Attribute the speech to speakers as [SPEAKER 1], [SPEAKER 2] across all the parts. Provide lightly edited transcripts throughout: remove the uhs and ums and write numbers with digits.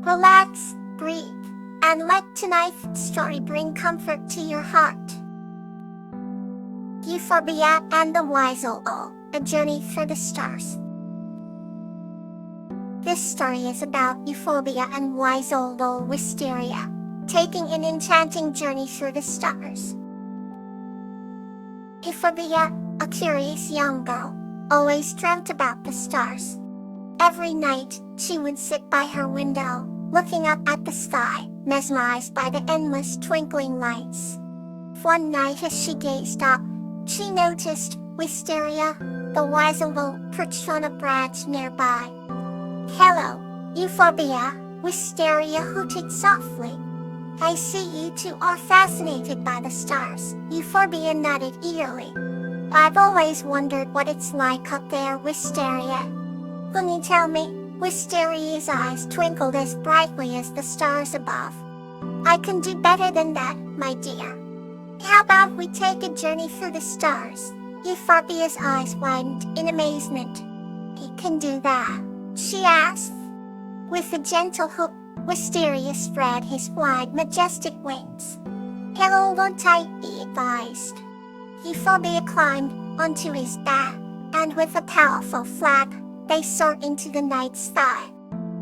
[SPEAKER 1] Relax, breathe, and let tonight's story bring comfort to your heart. Euphorbia and the Wise Owl, A Journey Through the Stars. This story is about Euphorbia and wise old Wisteria, taking an enchanting journey through the stars. Euphorbia, a curious young girl, always dreamt about the stars. Every night, she would sit by her window, looking up at the sky, mesmerized by the endless twinkling lights. One night as she gazed up, she noticed Wisteria, the wise owl, perched on a branch nearby. "Hello, Euphorbia," Wisteria hooted softly. "I see you two are fascinated by the stars." Euphorbia nodded eagerly. "I've always wondered what it's like up there, Wisteria. Can you tell me?" Wisteria's eyes twinkled as brightly as the stars above. "I can do better than that, my dear. How about we take a journey through the stars?" Euphorbia's eyes widened in amazement. "He can do that?" she asked. With a gentle hook, Wisteria spread his wide, majestic wings. "Hold on tight," he advised. Euphorbia climbed onto his back, and with a powerful flap, they soared into the night sky.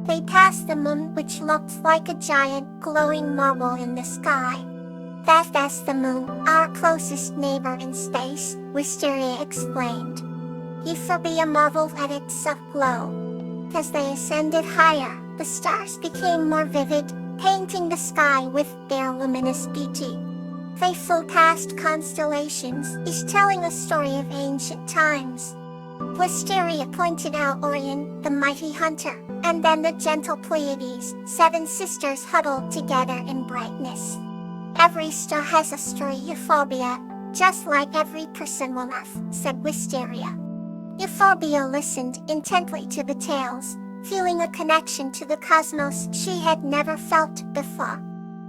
[SPEAKER 1] They passed the moon, which looked like a giant, glowing marble in the sky. "That's the moon, our closest neighbor in space," Wisteria explained. Euphorbia marveled at its soft glow. As they ascended higher, the stars became more vivid, painting the sky with their luminous beauty. They flew past constellations, each telling a story of ancient times. Wisteria pointed out Orion, the mighty hunter, and then the gentle Pleiades, 7 sisters huddled together in brightness. "Every star has a story, Euphorbia, just like every person on Earth," said Wisteria. Euphorbia listened intently to the tales, feeling a connection to the cosmos she had never felt before.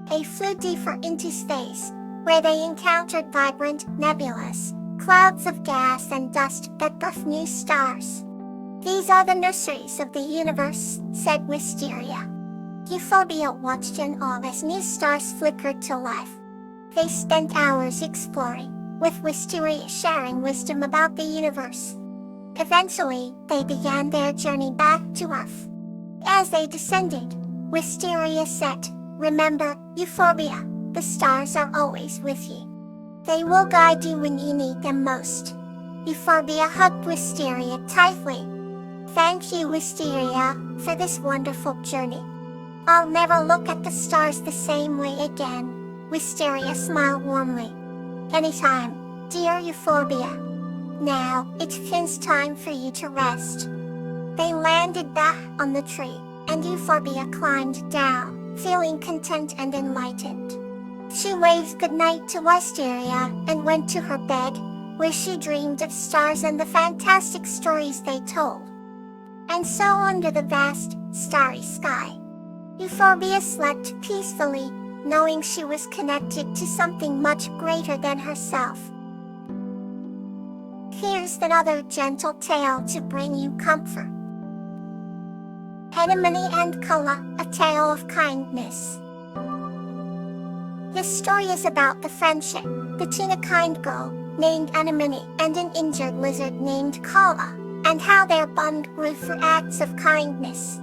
[SPEAKER 1] They flew deeper into space, where they encountered vibrant nebulas, clouds of gas and dust that birthed new stars. "These are the nurseries of the universe," said Wisteria. Euphorbia watched in awe as new stars flickered to life. They spent hours exploring, with Wisteria sharing wisdom about the universe. Eventually, they began their journey back to Earth. As they descended, Wisteria said, "Remember, Euphorbia, the stars are always with you. They will guide you when you need them most." Euphorbia hugged Wisteria tightly. "Thank you, Wisteria, for this wonderful journey. I'll never look at the stars the same way again." Wisteria smiled warmly. "Anytime, dear Euphorbia. Now, it's time for you to rest." They landed back on the tree, and Euphorbia climbed down, feeling content and enlightened. She waved goodnight to Wisteria and went to her bed, where she dreamed of stars and the fantastic stories they told. And so under the vast, starry sky, Euphorbia slept peacefully, knowing she was connected to something much greater than herself. Here's another gentle tale to bring you comfort. Anemone and Kola, A Tale of Kindness. This story is about the friendship between a kind girl named Anemone and an injured lizard named Kola, and how their bond grew through acts of kindness.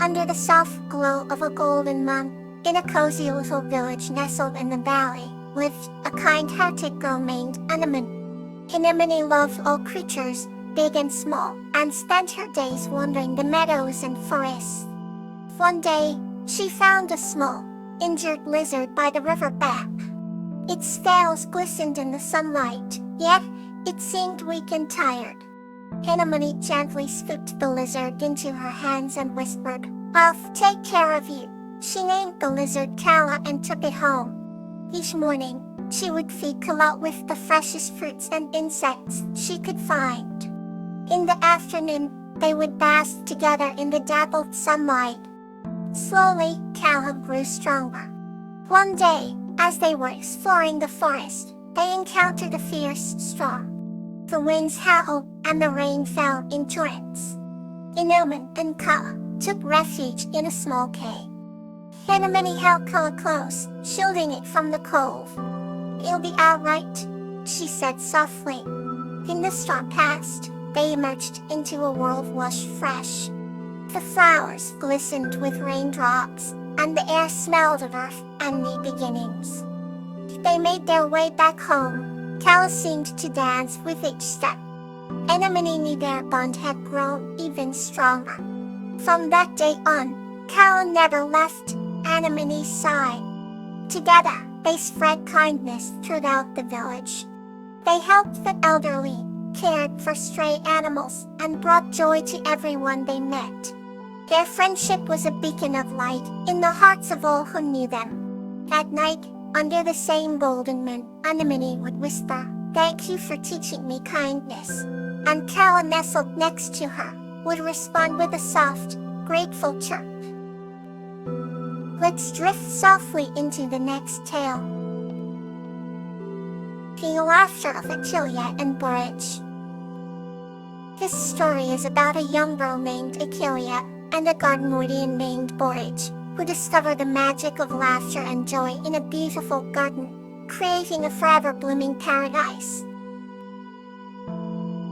[SPEAKER 1] Under the soft glow of a golden moon, in a cozy little village nestled in the valley, lived a kind-hearted girl named Anemone. Anemone loved all creatures, big and small, and spent her days wandering the meadows and forests. One day, she found a small, injured lizard by the river bank. Its scales glistened in the sunlight, yet it seemed weak and tired. Anemone gently scooped the lizard into her hands and whispered, "I'll take care of you." She named the lizard Kala and took it home. Each morning, she would feed Kala with the freshest fruits and insects she could find. In the afternoon, they would bask together in the dappled sunlight. Slowly, Kala grew stronger. One day, as they were exploring the forest, they encountered a fierce storm. The winds howled, and the rain fell in torrents. Anemone and Kala, took refuge in a small cave. Anemone held Kala close, shielding it from the cold. "You'll be all right," she said softly. In the storm past, they emerged into a world lush fresh. The flowers glistened with raindrops, and the air smelled of earth and new beginnings. They made their way back home. Kala seemed to dance with each step. Anemone knew their bond had grown even stronger. From that day on, Kala never left Anemone's side. Together, they spread kindness throughout the village. They helped the elderly, cared for stray animals, and brought joy to everyone they met. Their friendship was a beacon of light in the hearts of all who knew them. At night, under the same golden moon, Anemone would whisper, "Thank you for teaching me kindness." And Kala, nestled next to her, would respond with a soft, grateful chirp. Let's drift softly into the next tale. The Laughter of Achilles and Borage. This story is about a young girl named Achilles and a garden guardian named Borage, who discover the magic of laughter and joy in a beautiful garden, creating a forever blooming paradise.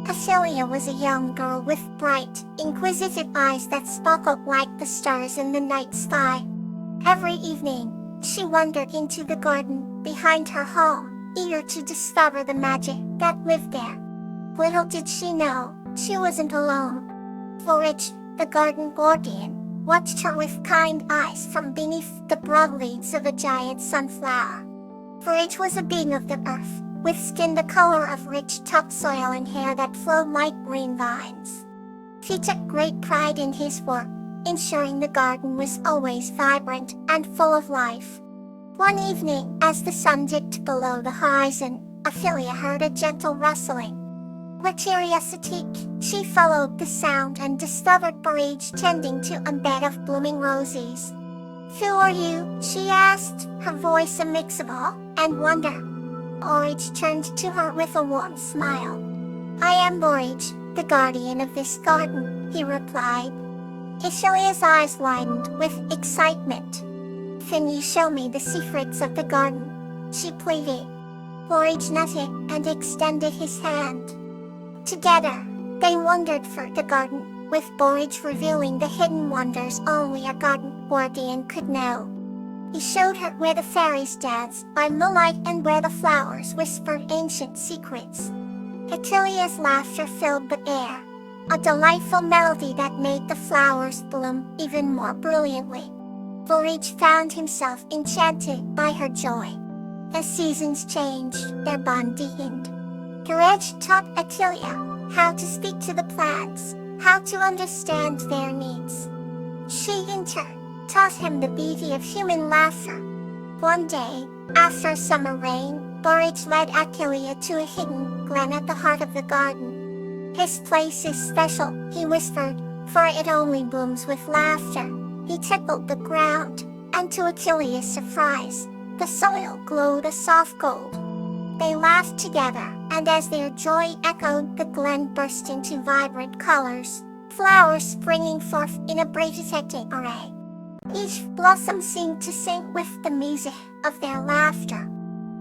[SPEAKER 1] Achilles was a young girl with bright, inquisitive eyes that sparkled like the stars in the night sky. Every evening, she wandered into the garden behind her home, eager to discover the magic that lived there. Little did she know, she wasn't alone. Borage, the garden guardian, watched her with kind eyes from beneath the broad leaves of a giant sunflower. Borage was a being of the earth, with skin the color of rich topsoil and hair that flowed like green vines. He took great pride in his work, ensuring the garden was always vibrant and full of life. One evening, as the sun dipped below the horizon, Achilles heard a gentle rustling. With curiosity, she followed the sound and discovered Borage tending to a bed of blooming roses. "Who are you?" she asked, her voice a mix of awe and wonder. Borage turned to her with a warm smile. "I am Borage, the guardian of this garden," he replied. Achilles' eyes widened with excitement. "Can you show me the secrets of the garden?" she pleaded. Borage nodded and extended his hand. Together, they wandered through the garden, with Borage revealing the hidden wonders only a garden guardian could know. He showed her where the fairies danced by moonlight and where the flowers whispered ancient secrets. Achilles' laughter filled the air, a delightful melody that made the flowers bloom even more brilliantly. Borage found himself enchanted by her joy. As seasons changed, their bond deepened. Borage taught Achilles how to speak to the plants, how to understand their needs. She in turn taught him the beauty of human laughter. One day, after summer rain, Borage led Achilles to a hidden glen at the heart of the garden. "This place is special," he whispered, "for it only blooms with laughter." He tickled the ground, and to Achilles' surprise, the soil glowed a soft gold. They laughed together, and as their joy echoed, the glen burst into vibrant colors, flowers springing forth in a breathtaking array. Each blossom seemed to sing with the music of their laughter.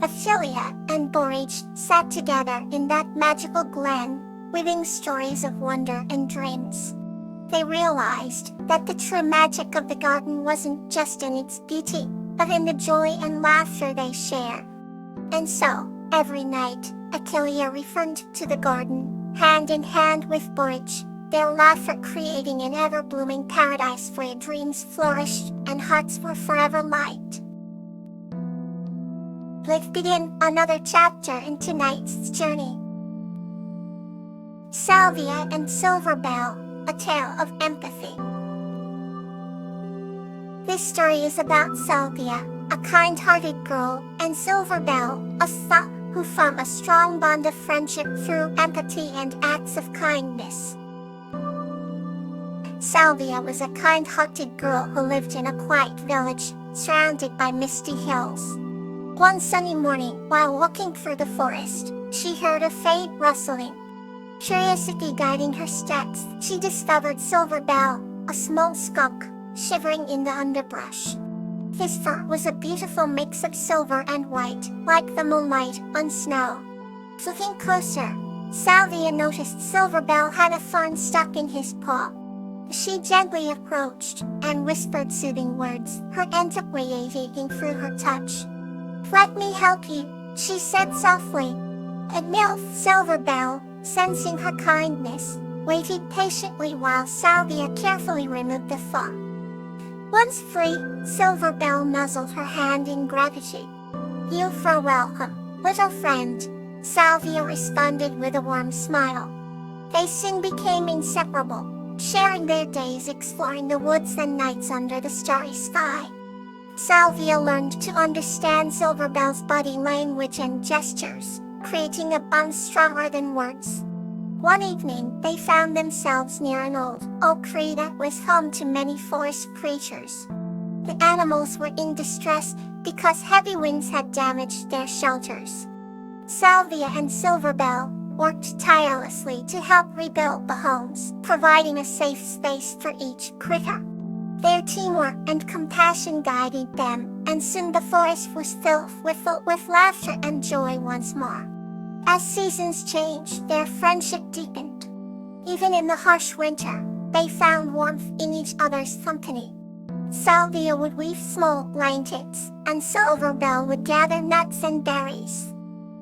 [SPEAKER 1] Achilles and Borage sat together in that magical glen, weaving stories of wonder and dreams. They realized that the true magic of the garden wasn't just in its beauty, but in the joy and laughter they shared. And so, every night, Achilles returned to the garden, hand in hand with Borage, their laughter creating an ever-blooming paradise where dreams flourished and hearts were forever light. Let's begin another chapter in tonight's journey. Salvia and Silverbell, a tale of empathy. This story is about Salvia, a kind-hearted girl, and Silverbell, a thought who form a strong bond of friendship through empathy and acts of kindness. Salvia was a kind-hearted girl who lived in a quiet village, surrounded by misty hills. One sunny morning, while walking through the forest, she heard a faint rustling. Curiosity guiding her steps, she discovered Silverbell, a small skunk, shivering in the underbrush. His fur was a beautiful mix of silver and white, like the moonlight on snow. Looking closer, Salvia noticed Silverbell had a thorn stuck in his paw. She gently approached and whispered soothing words, her antip radiating through her touch. "Let me help you," she said softly. And MILF Silverbell, sensing her kindness, waited patiently while Salvia carefully removed the thorn. Once free, Silverbell nuzzled her hand in gratitude. "You are welcome, little friend," Salvia responded with a warm smile. They soon became inseparable, sharing their days exploring the woods and nights under the starry sky. Salvia learned to understand Silverbell's body language and gestures, creating a bond stronger than words. One evening, they found themselves near an old oak tree that was home to many forest creatures. The animals were in distress because heavy winds had damaged their shelters. Salvia and Silverbell worked tirelessly to help rebuild the homes, providing a safe space for each critter. Their teamwork and compassion guided them, and soon the forest was filled with laughter and joy once more. As seasons changed, their friendship deepened. Even in the harsh winter, they found warmth in each other's company. Salvia would weave small blankets, and Silverbell would gather nuts and berries.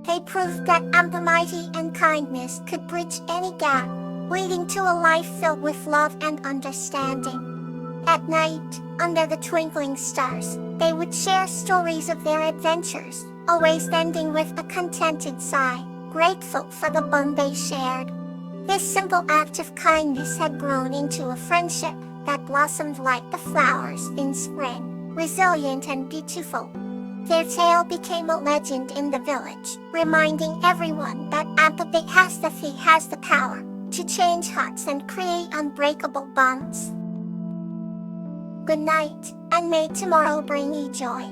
[SPEAKER 1] They proved that amity and kindness could bridge any gap, leading to a life filled with love and understanding. At night, under the twinkling stars, they would share stories of their adventures, always ending with a contented sigh, grateful for the bond they shared. This simple act of kindness had grown into a friendship that blossomed like the flowers in spring, resilient and beautiful. Their tale became a legend in the village, reminding everyone that empathy has the power to change hearts and create unbreakable bonds. Good night, and may tomorrow bring you joy.